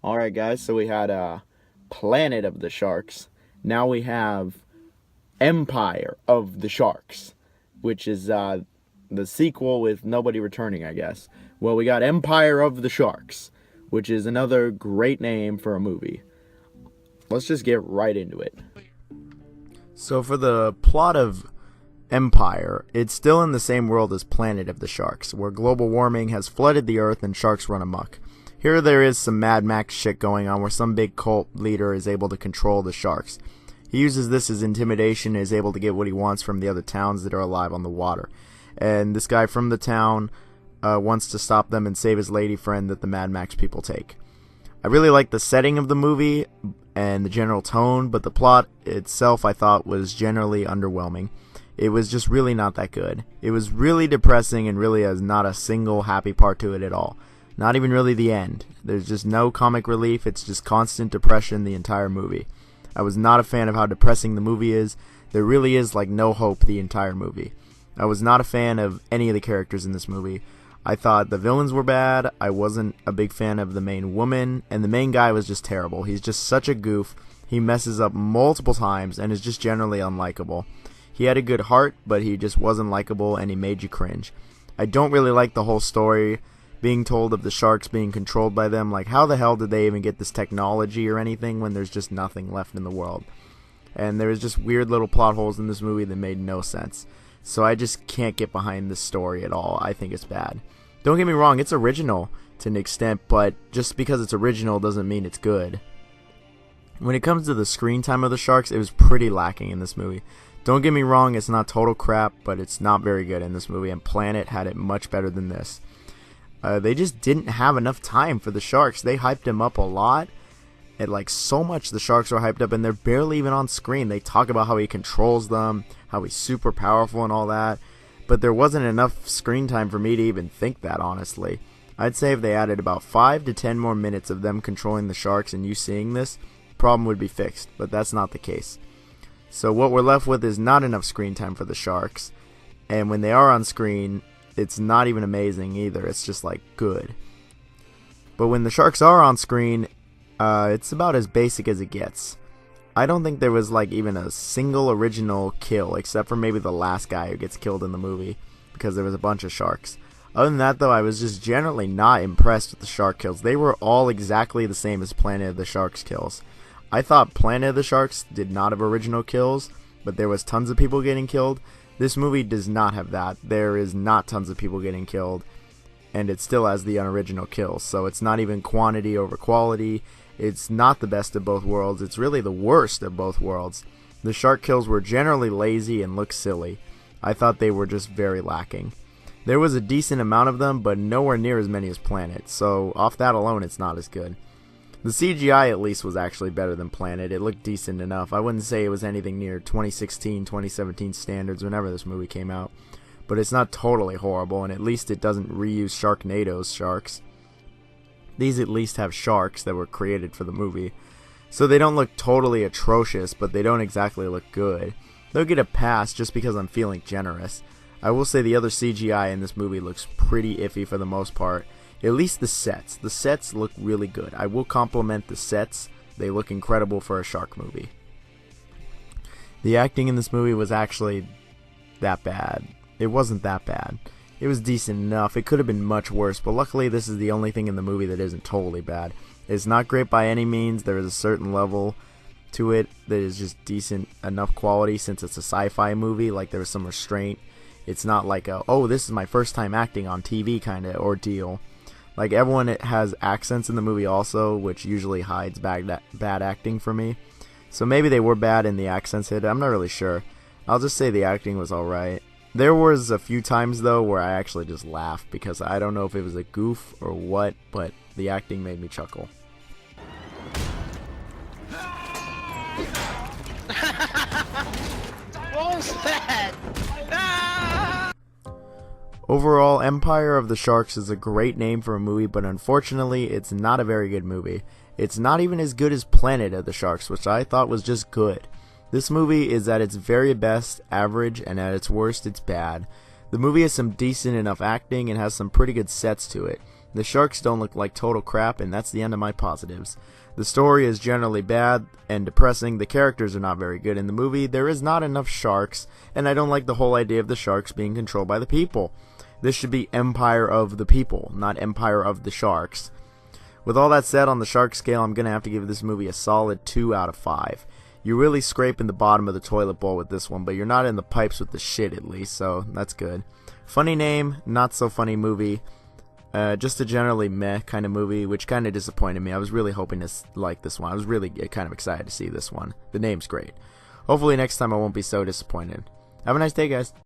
Alright, guys, so we had Planet of the Sharks. Now we have Empire of the Sharks, which is the sequel with nobody returning, I guess. Well, we got Empire of the Sharks, which is another great name for a movie. Let's just get right into it. So, for the plot of Empire, it's still in the same world as Planet of the Sharks, where global warming has flooded the Earth and sharks run amok. Here there is some Mad Max shit going on where some big cult leader is able to control the sharks. He uses this as intimidation and is able to get what he wants from the other towns that are alive on the water. And this guy from the town wants to stop them and save his lady friend that the Mad Max people take. I really like the setting of the movie and the general tone, but the plot itself I thought was generally underwhelming. It was just really not that good. It was really depressing and really has not a single happy part to it at all. Not even really the end. There's just no comic relief, it's just constant depression the entire movie. I was not a fan of how depressing the movie is. There really is like no hope the entire movie. I was not a fan of any of the characters in this movie. I thought the villains were bad, I wasn't a big fan of the main woman, and the main guy was just terrible. He's just such a goof. He messes up multiple times and is just generally unlikable. He had a good heart, but he just wasn't likable and he made you cringe. I don't really like the whole story being told of the sharks being controlled by them. Like, how the hell did they even get this technology or anything when there's just nothing left in the world? And there was just weird little plot holes in this movie that made no sense. So I just can't get behind this story at all. I think it's bad. Don't get me wrong, it's original to an extent, but just because it's original doesn't mean it's good. When it comes to the screen time of the sharks, it was pretty lacking in this movie. Don't get me wrong, it's not total crap, but it's not very good in this movie, and Planet had it much better than this. They just didn't have enough time for the sharks. They hyped him up a lot. And like so much the sharks are hyped up and they're barely even on screen. They talk about how he controls them, how he's super powerful and all that. But there wasn't enough screen time for me to even think that, honestly. I'd say if they added about 5 to 10 more minutes of them controlling the sharks and you seeing this, the problem would be fixed. But that's not the case. So what we're left with is not enough screen time for the sharks. And when they are on screen, it's not even amazing either. It's just like good. But when the sharks are on screen, it's about as basic as it gets. I don't think there was like even a single original kill, except for maybe the last guy who gets killed in the movie, because there was a bunch of sharks. Other than that though, I was just generally not impressed with the shark kills. They were all exactly the same as Planet of the Sharks kills. I thought Planet of the Sharks did not have original kills, but there was tons of people getting killed. This movie does not have that. There is not tons of people getting killed, and it still has the unoriginal kills. So it's not even quantity over quality. It's not the best of both worlds. It's really the worst of both worlds. The shark kills were generally lazy and looked silly. I thought they were just very lacking. There was a decent amount of them, but nowhere near as many as Planet. So off that alone, it's not as good. The CGI at least was actually better than Planet. It looked decent enough. I wouldn't say it was anything near 2016, 2017 standards whenever this movie came out. But it's not totally horrible, and at least it doesn't reuse Sharknado's sharks. These at least have sharks that were created for the movie. So they don't look totally atrocious, but they don't exactly look good. They'll get a pass just because I'm feeling generous. I will say the other CGI in this movie looks pretty iffy for the most part. At least the sets. The sets look really good. I will compliment the sets. They look incredible for a shark movie. The acting in this movie was actually that bad. It wasn't that bad. It was decent enough. It could have been much worse, but luckily this is the only thing in the movie that isn't totally bad. It's not great by any means. There is a certain level to it that is just decent enough quality since it's a sci-fi movie. Like there was some restraint. It's not like a, oh, this is my first time acting on TV kind of ordeal. Like everyone has accents in the movie also, which usually hides bad acting for me. So maybe they were bad and the accents hit. I'm not really sure. I'll just say the acting was alright. There was a few times though where I actually just laughed because I don't know if it was a goof or what, but the acting made me chuckle. What was that? Overall, Empire of the Sharks is a great name for a movie, but unfortunately, it's not a very good movie. It's not even as good as Planet of the Sharks, which I thought was just good. This movie is at its very best average, and at its worst, it's bad. The movie has some decent enough acting and has some pretty good sets to it. The sharks don't look like total crap, and that's the end of my positives. The story is generally bad and depressing. The characters are not very good in the movie. There is not enough sharks, and I don't like the whole idea of the sharks being controlled by the people. This should be Empire of the People, not Empire of the Sharks. With all that said, on the shark scale, I'm going to have to give this movie a solid 2 out of 5. You're really scraping the bottom of the toilet bowl with this one, but you're not in the pipes with the shit at least, so that's good. Funny name, not so funny movie. Just a generally meh kind of movie, which kind of disappointed me. I was really hoping to like this one. I was really kind of excited to see this one. The name's great. Hopefully next time I won't be so disappointed. Have a nice day, guys.